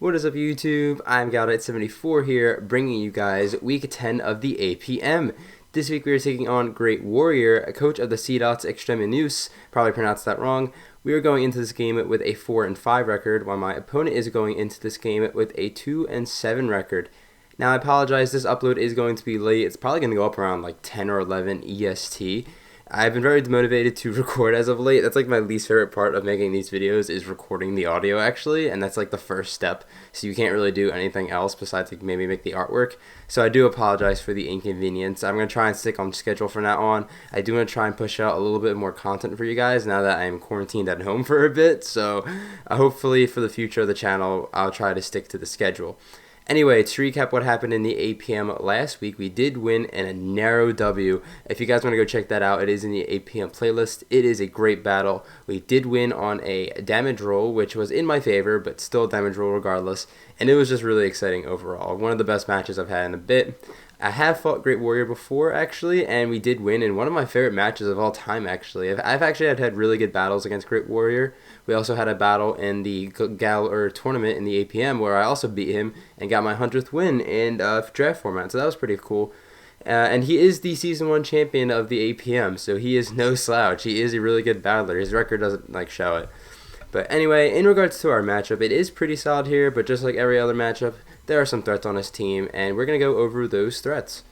What is up YouTube? I'm Gaudet74 here, bringing you guys week 10 of the APM. This week we are taking on Great Warrior, a coach of the Seedots Extremenus, probably pronounced that wrong. We are going into this game with a 4-5 record, while my opponent is going into this game with a 2-7 record. Now I apologize, this upload is going to be late. It's probably going to go up around like 10 or 11 EST. I've been very demotivated to record as of late. That's like my least favorite part of making these videos is recording the audio actually, and that's like the first step. So you can't really do anything else besides like maybe make the artwork. So I do apologize for the inconvenience. I'm going to try and stick on schedule from now on. I do want to try and push out a little bit more content for you guys now that I'm quarantined at home for a bit. So hopefully for the future of the channel, I'll try to stick to the schedule. Anyway, to recap what happened in the APM last week, we did win in a narrow W. If you guys want to go check that out, it is in the APM playlist. It is a great battle. We did win on a damage roll, which was in my favor, but still a damage roll regardless. And it was just really exciting overall. One of the best matches I've had in a bit. I have fought Great Warrior before, actually, and we did win in one of my favorite matches of all time, actually. I've actually had really good battles against Great Warrior. We also had a battle in the tournament in the APM where I also beat him and got my 100th win in draft format, so that was pretty cool. And he is the Season 1 champion of the APM, so he is no slouch. He is a really good battler. His record doesn't show it. But anyway, in regards to our matchup, it is pretty solid here, but just like every other matchup, there are some threats on his team, and we're going to go over those threats.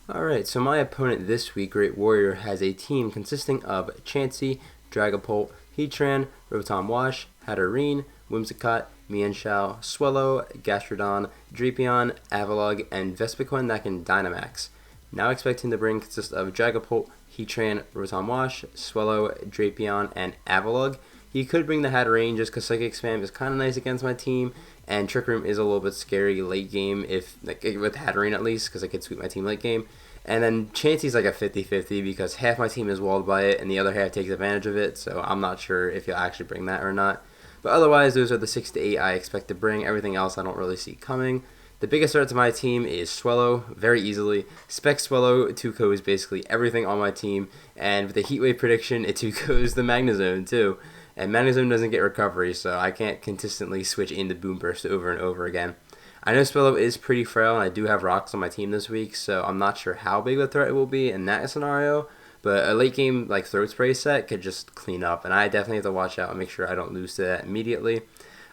Alright, so my opponent this week, Great Warrior, has a team consisting of Chansey, Dragapult, Heatran, Rotom Wash, Hatterene, Whimsicott, Mienshao, Swellow, Gastrodon, Drapion, Avalugg, and Vespiquen that can Dynamax. Now expecting the bring consists of Dragapult, Heatran, Rotom Wash, Swellow, Drapion, and Avalugg. He could bring the Hatterene just because Psychic Spam is kind of nice against my team, and Trick Room is a little bit scary late game, if like, with Hatterene at least, because I could sweep my team late game. And then Chansey's like a 50-50 because half my team is walled by it and the other half takes advantage of it, so I'm not sure if he'll actually bring that or not. But otherwise, those are the 6 to 8 I expect to bring. Everything else I don't really see coming. The biggest threat to my team is Swellow, very easily. Spec Swellow 2-Kos basically everything on my team, and with the Heatwave prediction, it 2-Kos the Magnezone too. And Magnezone doesn't get recovery, so I can't consistently switch into Boom Burst over and over again. I know Swellow is pretty frail, and I do have rocks on my team this week, so I'm not sure how big the threat it will be in that scenario. But a late game like Throat Spray set could just clean up, and I definitely have to watch out and make sure I don't lose to that immediately.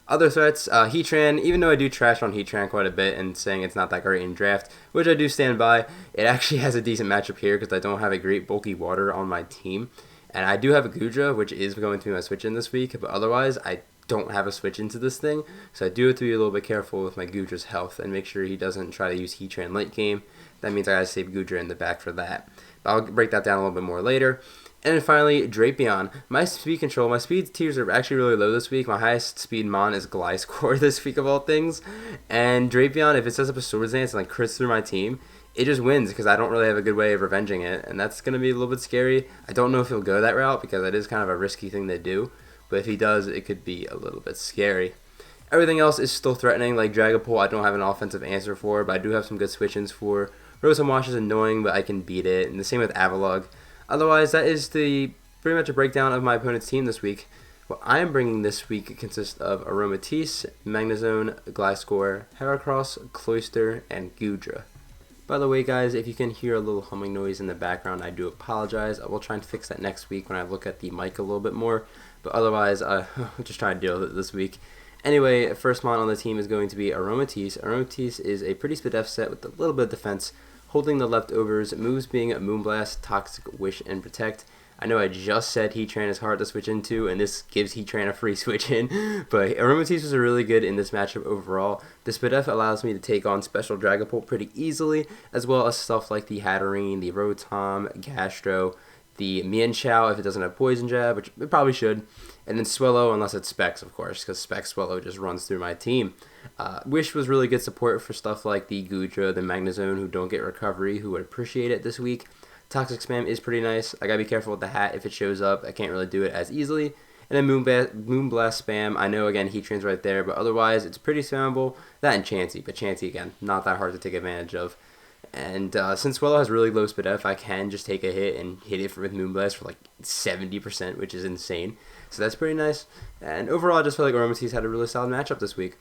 Other threats, Heatran, even though I do trash on Heatran quite a bit and saying it's not that great in draft, which I do stand by, it actually has a decent matchup here because I don't have a great bulky water on my team. And I do have a Goodra, which is going to be my switch in this week, but otherwise I don't have a switch into this thing, so I do have to be a little bit careful with my Goodra's health and make sure he doesn't try to use Heatran late game. That means I gotta save Goodra in the back for that. But I'll break that down a little bit more later. And then finally, Drapion. My speed control, my speed tiers are actually really low this week. My highest speed mon is Gliscor this week of all things. And Drapion, if it sets up a Swords Dance and like crits through my team, it just wins because I don't really have a good way of revenging it, and that's going to be a little bit scary. I don't know if he'll go that route because that is kind of a risky thing to do, but if he does, it could be a little bit scary. Everything else is still threatening, like Dragapult I don't have an offensive answer for, but I do have some good switch-ins for. Rotom Wash is annoying, but I can beat it, and the same with Avalugg. Otherwise, that is pretty much a breakdown of my opponent's team this week. What I am bringing this week consists of Aromatisse, Magnezone, Gliscor, Heracross, Cloyster, and Goodra. By the way, guys, if you can hear a little humming noise in the background, I do apologize. I will try and fix that next week when I look at the mic a little bit more. But otherwise, I'll just try to deal with it this week. Anyway, first mon on the team is going to be Aromatisse. Aromatisse is a pretty SPDF set with a little bit of defense, holding the leftovers, moves being Moonblast, Toxic Wish, and Protect. I know I just said Heatran is hard to switch into, and this gives Heatran a free switch in, but Aromatisse was really good in this matchup overall. The SPDF allows me to take on Special Dragapult pretty easily, as well as stuff like the Hatterene, the Rotom, Gastro, the Mienshao if it doesn't have Poison Jab, which it probably should, and then Swellow unless it's Specs, of course, because Specs Swellow just runs through my team. Wish was really good support for stuff like the Goodra, the Magnezone who don't get recovery, who would appreciate it this week. Toxic Spam is pretty nice. I gotta be careful with the hat if it shows up. I can't really do it as easily. And then Moonblast Spam, I know again Heatran's right there, but otherwise it's pretty spammable. That and Chansey, but Chansey again, not that hard to take advantage of. And since Swellow has really low SPDF, I can just take a hit and hit it with Moonblast for like 70%, which is insane. So that's pretty nice. And overall, I just feel like Aromatisse had a really solid matchup this week.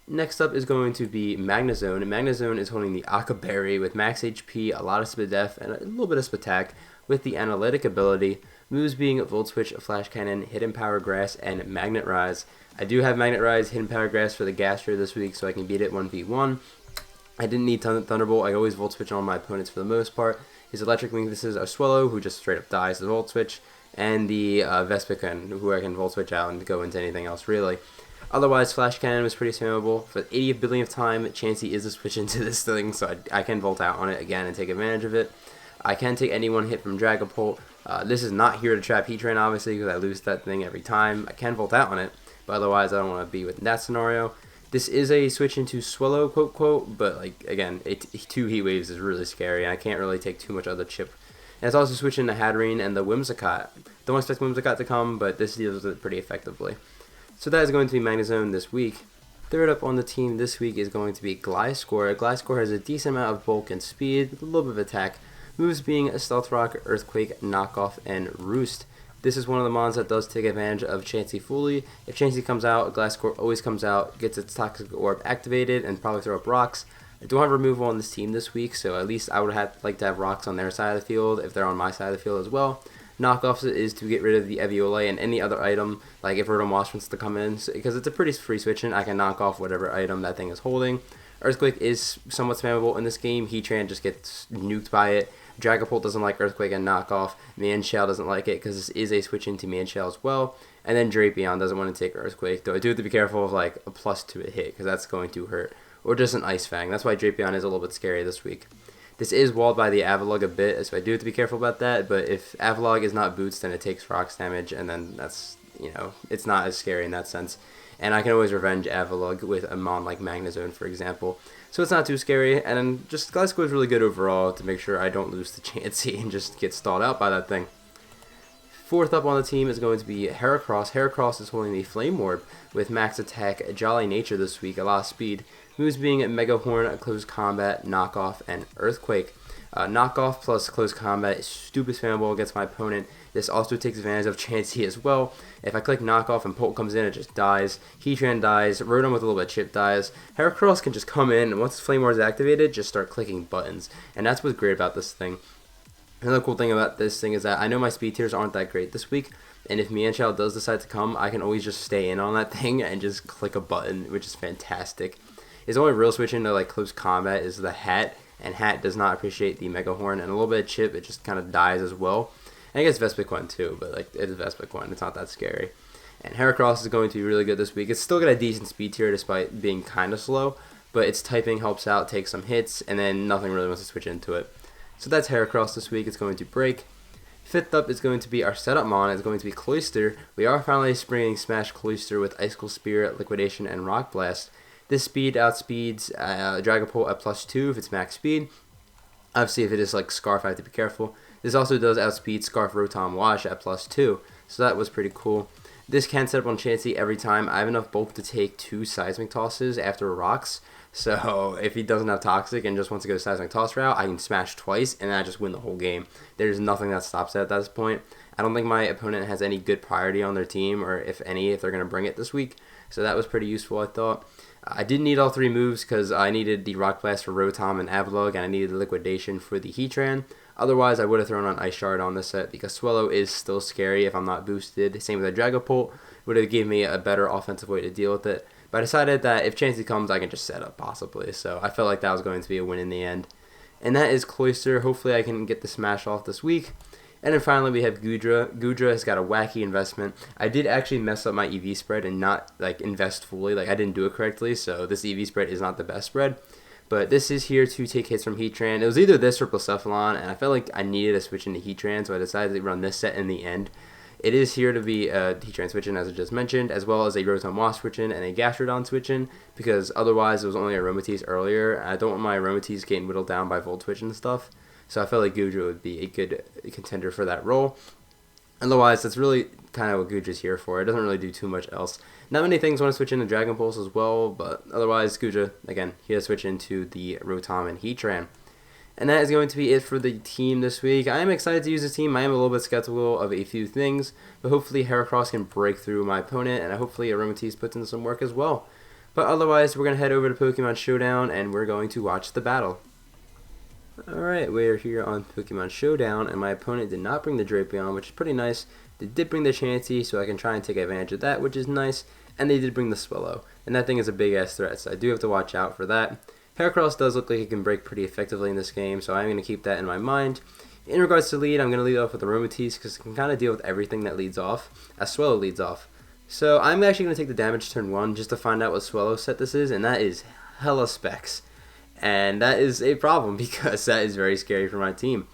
Next up is going to be Magnezone. Magnezone is holding the Akaberry with max HP, a lot of speed def, and a little bit of Spatak with the Analytic ability. Moves being Volt Switch, Flash Cannon, Hidden Power Grass, and Magnet Rise. I do have Magnet Rise, Hidden Power Grass for the Gastro this week so I can beat it 1v1. I didn't need Thunderbolt. I always Volt Switch on my opponents for the most part. His electric weaknesses are Swellow, who just straight up dies to Volt Switch, and the Vespiquen, who I can Volt Switch out and go into anything else really. Otherwise, Flash Cannon was pretty spammable. For the 80th billionth time, Chansey is a switch into this thing, so I can Volt out on it again and take advantage of it. I can take any one hit from Dragapult. This is not here to trap Heatran, obviously, because I lose that thing every time. I can Volt out on it, but otherwise I don't want to be with that scenario. This is a switch into Swellow, quote, quote, but, like, again, 2 Heat Waves is really scary, and I can't really take too much other chip. And it's also switching to Hatterene and the Whimsicott. Don't expect Whimsicott to come, but this deals with it pretty effectively. So that is going to be Magnezone this week. Third up on the team this week is going to be Gliscor. Gliscor has a decent amount of bulk and speed, with a little bit of attack. Moves being Stealth Rock, Earthquake, Knockoff, and Roost. This is one of the mons that does take advantage of Chansey fully. If Chansey comes out, Gliscor always comes out, gets its Toxic Orb activated, and probably throw up rocks. I don't have removal on this team this week, so at least I would like to have rocks on their side of the field if they're on my side of the field as well. Knockoffs is to get rid of the Eviolite and any other item, like if Rotom Wash wants to come in, because it's a pretty free switching. I can knock off whatever item that thing is holding. Earthquake is somewhat spammable in this game. Heatran just gets nuked by it. Dragapult doesn't like Earthquake and Knockoff. Manshell doesn't like it because this is a switch into Manshell as well. And then Drapion doesn't want to take Earthquake, though I do have to be careful of like a +2 to a hit because that's going to hurt. Or just an Ice Fang. That's why Drapion is a little bit scary this week. This is walled by the Avalugg a bit, so I do have to be careful about that, but if Avalugg is not boots, then it takes rocks damage, and then that's, it's not as scary in that sense. And I can always revenge Avalugg with a mon like Magnezone, for example. So it's not too scary, and then just Gliscor is really good overall to make sure I don't lose the Chansey and just get stalled out by that thing. Fourth up on the team is going to be Heracross. Heracross is holding the Flame Orb with max attack, Jolly Nature this week, a lot of speed. Moves being Mega Horn, Close Combat, Knockoff, and Earthquake. Knockoff plus Close Combat is stupid spammable against my opponent. This also takes advantage of Chansey as well. If I click Knockoff and Pult comes in, it just dies. Heatran dies. Rotom with a little bit of chip dies. Heracross can just come in, and once Flame Orb is activated, just start clicking buttons. And that's what's great about this thing. Another cool thing about this thing is that I know my speed tiers aren't that great this week, and if Mienshao does decide to come, I can always just stay in on that thing and just click a button, which is fantastic. His only real switch into like Close Combat is the Hat, and Hat does not appreciate the Mega Horn, and a little bit of chip, it just kind of dies as well. And I guess Vespiquen too, but like it's Vespiquen, it's not that scary. And Heracross is going to be really good this week. It's still got a decent speed tier despite being kind of slow, but its typing helps out, takes some hits, and then nothing really wants to switch into it. So that's Heracross this week. It's going to break. Fifth up is going to be our setup mon. It's going to be Cloyster. We are finally springing Smash Cloyster with Icicle Spirit, Liquidation, and Rock Blast. This speed outspeeds Dragapult at +2 if it's max speed. Obviously, if it is like Scarf, I have to be careful. This also does outspeed Scarf Rotom Wash at +2, so that was pretty cool. This can set up on Chansey every time. I have enough bulk to take 2 Seismic Tosses after rocks. So if he doesn't have Toxic and just wants to go Seismic Toss route, I can smash twice and then I just win the whole game. There's nothing that stops it at this point. I don't think my opponent has any good priority on their team, or if any, if they're going to bring it this week. So that was pretty useful, I thought. I didn't need all 3 moves because I needed the Rock Blast for Rotom and Avalugg, and I needed the Liquidation for the Heatran. Otherwise, I would have thrown on Ice Shard on this set because Swellow is still scary if I'm not boosted. Same with the Dragapult. Would have given me a better offensive way to deal with it. But I decided that if Chansey comes, I can just set up possibly. So I felt like that was going to be a win in the end. And that is Cloyster. Hopefully I can get the smash off this week. And then finally we have Goodra. Goodra has got a wacky investment. I did actually mess up my EV spread and not like invest fully. Like I didn't do it correctly. So this EV spread is not the best spread. But this is here to take hits from Heatran. It was either this or Blacephalon, and I felt like I needed a switch into Heatran, so I decided to run this set in the end. It is here to be a Heatran switch-in, as I just mentioned, as well as a Rotom Wasp switch-in and a Gastrodon switch-in, because otherwise it was only Aromatisse earlier, and I don't want my Aromatisse getting whittled down by Volt Switch and stuff, so I felt like Goodra would be a good contender for that role. Otherwise, that's really kind of what Goodra's here for. It doesn't really do too much else. Not many things want to switch into Dragon Pulse as well, but otherwise, Goodra, again, he has to switch into the Rotom and Heatran. And that is going to be it for the team this week. I am excited to use this team. I am a little bit skeptical of a few things, but hopefully Heracross can break through my opponent, and hopefully Aromatisse puts in some work as well. But otherwise, we're going to head over to Pokemon Showdown, and we're going to watch the battle. Alright, we're here on Pokemon Showdown, and my opponent did not bring the Drapion, which is pretty nice. They did bring the Chansey, so I can try and take advantage of that, which is nice. And they did bring the Swallow, and that thing is a big-ass threat, so I do have to watch out for that. Heracross does look like it can break pretty effectively in this game, so I'm going to keep that in my mind. In regards to lead, I'm going to lead off with the Aromatisse because it can kind of deal with everything that leads off, as Swallow leads off. So I'm actually going to take the damage turn 1 just to find out what Swallow set this is, and that is hella specs. And that is a problem because that is very scary for my team.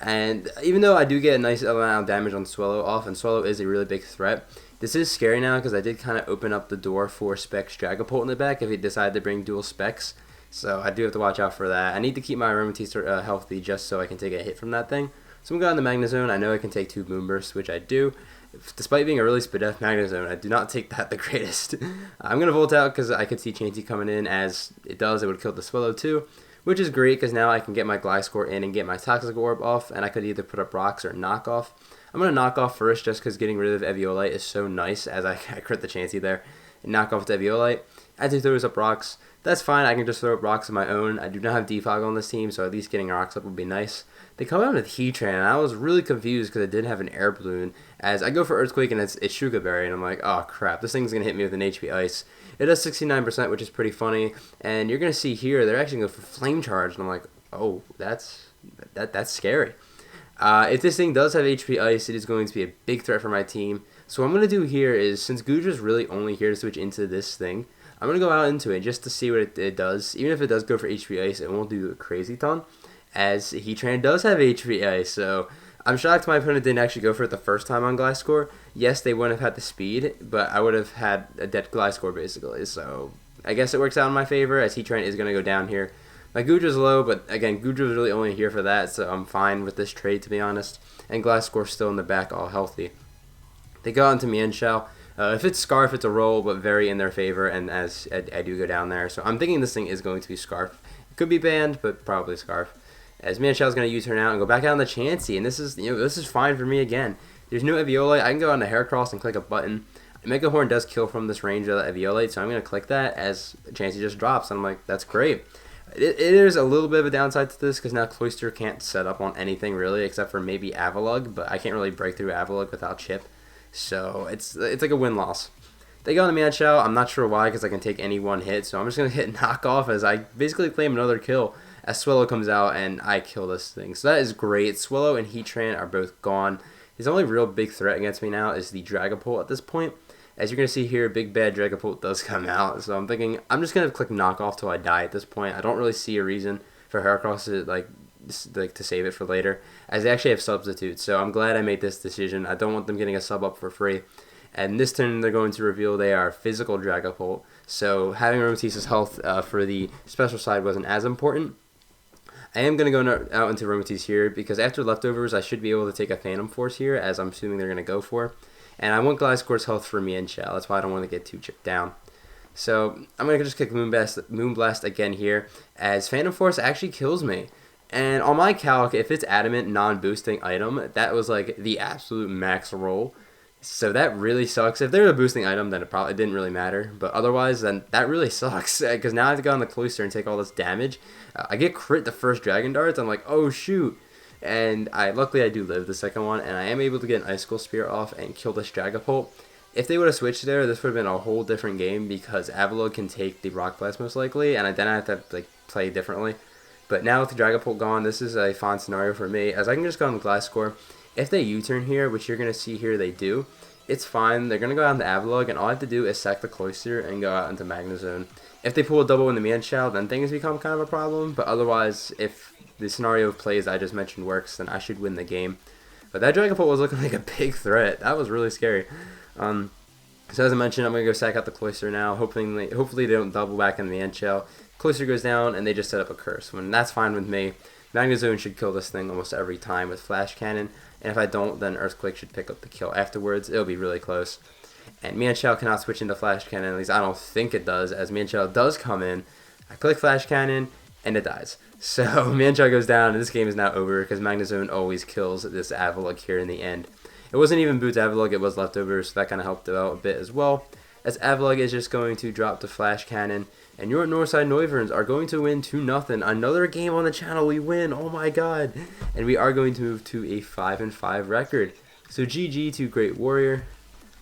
And even though I do get a nice amount of damage on Swallow off, and Swallow is a really big threat, this is scary now because I did kind of open up the door for Specs Dragapult in the back if he decided to bring dual Specs. So I do have to watch out for that. I need to keep my Aromatisse healthy just so I can take a hit from that thing. So I'm going to go on the Magnezone. I know I can take 2 Moonbursts, which I do. Despite being a really Spadef Magnezone, I do not take that the greatest. I'm going to Volt out because I could see Chansey coming in. As it does, it would kill the Swallow too, which is great because now I can get my Gliscor in and get my Toxic Orb off, and I could either put up rocks or knock off. I'm going to knock off first just because getting rid of Eviolite is so nice, as I crit the Chansey there and knock off with Eviolite. As he throws up rocks, that's fine. I can just throw up rocks of my own. I do not have Defog on this team, so at least getting rocks up would be nice. They come out with Heatran, and I was really confused because it did have an Air Balloon. As I go for Earthquake, and it's Sugar Berry, and I'm like, oh crap, this thing's going to hit me with an HP Ice. It does 69%, which is pretty funny, and you're going to see here, they're actually going for Flame Charge, and I'm like, oh, that's scary. If this thing does have HP Ice, it is going to be a big threat for my team. So what I'm going to do here is, since Goodra's really only here to switch into this thing, I'm going to go out into it just to see what it does. Even if it does go for HP Ice, it won't do a crazy ton, as Heatran does have HP Ice. So I'm shocked my opponent didn't actually go for it the first time on Gliscor. Yes, they wouldn't have had the speed, but I would have had a dead Gliscor basically. So I guess it works out in my favor, as Heatran is going to go down here. My Goodra's low, but again, Goodra's really only here for that, so I'm fine with this trade, to be honest. And Gliscor's still in the back, all healthy. They go out into Mienshao. If it's Scarf, it's a roll, but very in their favor, and as I do go down there. So I'm thinking this thing is going to be Scarf. It could be banned, but probably Scarf. As Mienshao is going to U-turn out and go back out on the Chansey, and this is fine for me again. There's no Eviolite. I can go on the Heracross and click a button. Mega Horn does kill from this range of the Eviolite, so I'm going to click that as Chansey just drops, and I'm like, that's great. It is a little bit of a downside to this because now Cloyster can't set up on anything really except for maybe Avalugg, but I can't really break through Avalugg without Chip. So it's like a win-loss. They go on the Mienshao. I'm not sure why because I can take any one hit, so I'm just going to hit Knockoff as I basically claim another kill as Swallow comes out and I kill this thing. So that is great. Swallow and Heatran are both gone. His only real big threat against me now is the Dragapult at this point. As you're going to see here, Big Bad Dragapult does come out, so I'm thinking I'm just going to click Knockoff till I die at this point. I don't really see a reason for Heracross to to save it for later, as they actually have substitutes, so I'm glad I made this decision. I don't want them getting a sub up for free. And this turn they're going to reveal they are Physical Dragapult, so having Aromatisse's health for the special side wasn't as important. I am going to go out into Aromatisse here, because after Leftovers I should be able to take a Phantom Force here, as I'm assuming they're going to go for. And I want Gliscor's health for Mienshao. That's why I don't want to get too chipped down. So I'm going to just kick Moonblast again here, as Phantom Force actually kills me. And on my calc, if it's Adamant non-boosting item, that was like the absolute max roll. So that really sucks. If they're a boosting item, then it probably didn't really matter. But otherwise, then that really sucks. Because now I have to go on the Cloyster and take all this damage. I get crit the first Dragon Darts. I'm like, oh shoot. And luckily I do live the second one, and I am able to get an Icicle Spear off and kill this Dragapult. If they would have switched there, this would have been a whole different game, because Avalugg can take the Rock Blast most likely, and then I have to play differently. But now with the Dragapult gone, this is a fine scenario for me, as I can just go on the Gliscor. If they U-turn here, which you're going to see here they do, it's fine. They're going to go out into Avalugg, and all I have to do is sack the Cloyster and go out into Magnezone. If they pull a double in the Mienshao, then things become kind of a problem, but otherwise, if the scenario of plays I just mentioned works, then I should win the game. But that Dragapult was looking like a big threat. That was really scary. So as I mentioned, I'm going to go sack out the Cloyster now. Hopefully they don't double back in the Mienshao. Cloyster goes down, and they just set up a curse. When that's fine with me. Magnezone should kill this thing almost every time with Flash Cannon. And if I don't, then Earthquake should pick up the kill afterwards. It'll be really close. And Mienshao cannot switch into Flash Cannon. At least I don't think it does, as Mienshao does come in. I click Flash Cannon, and it dies. So Mienshao goes down, and this game is now over, because Magnezone always kills this Avalugg here in the end. It wasn't even Boots Avalugg, it was Leftovers, so that kind of helped out a bit as well. as Avalog is just going to drop the Flash Cannon, and your Northside Noiverns are going to win 2-0. Another game on the channel, we win, oh my god. And we are going to move to a 5-5 record. So GG to Great Warrior.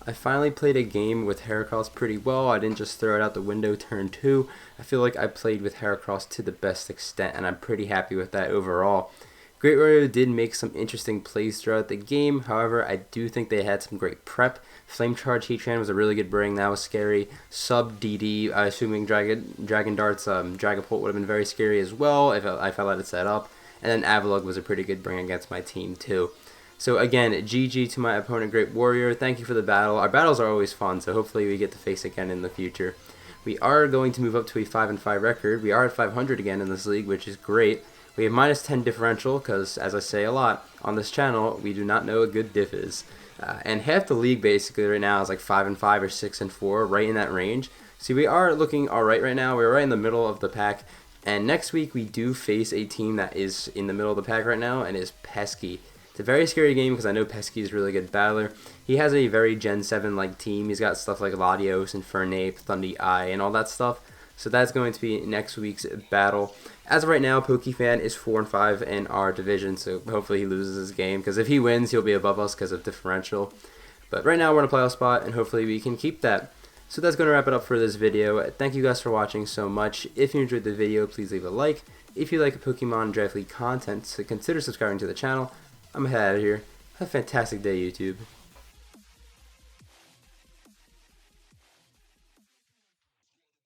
I finally played a game with Heracross pretty well. I didn't just throw it out the window turn 2. I feel like I played with Heracross to the best extent, and I'm pretty happy with that overall. Great Warrior did make some interesting plays throughout the game. However, I do think they had some great prep. Flame Charge Heatran was a really good bring. That was scary. Sub DD, assuming Dragon Darts, Dragapult would have been very scary as well if I let it set up. And then Avalog was a pretty good bring against my team too. So again, GG to my opponent, Great Warrior. Thank you for the battle. Our battles are always fun, so hopefully we get to face again in the future. We are going to move up to a 5-5 record. We are at 500 again in this league, which is great. We have -10 differential because, as I say a lot on this channel, we do not know what good diff is. And half the league basically right now is like 5-5 or 6-4, right in that range. So we are looking alright right now. We're right in the middle of the pack. And next week we do face a team that is in the middle of the pack right now and is Pesky. It's a very scary game because I know Pesky is a really good battler. He has a very Gen 7-like team. He's got stuff like Latios, Infernape, Thundy Eye, and all that stuff. So that's going to be next week's battle. As of right now, Pokefan is 4-5 in our division, so hopefully he loses his game, because if he wins, he'll be above us because of differential. But right now, we're in a playoff spot, and hopefully we can keep that. So that's going to wrap it up for this video. Thank you guys for watching so much. If you enjoyed the video, please leave a like. If you like Pokemon Draft League content, so consider subscribing to the channel. I'm gonna head out of here. Have a fantastic day, YouTube.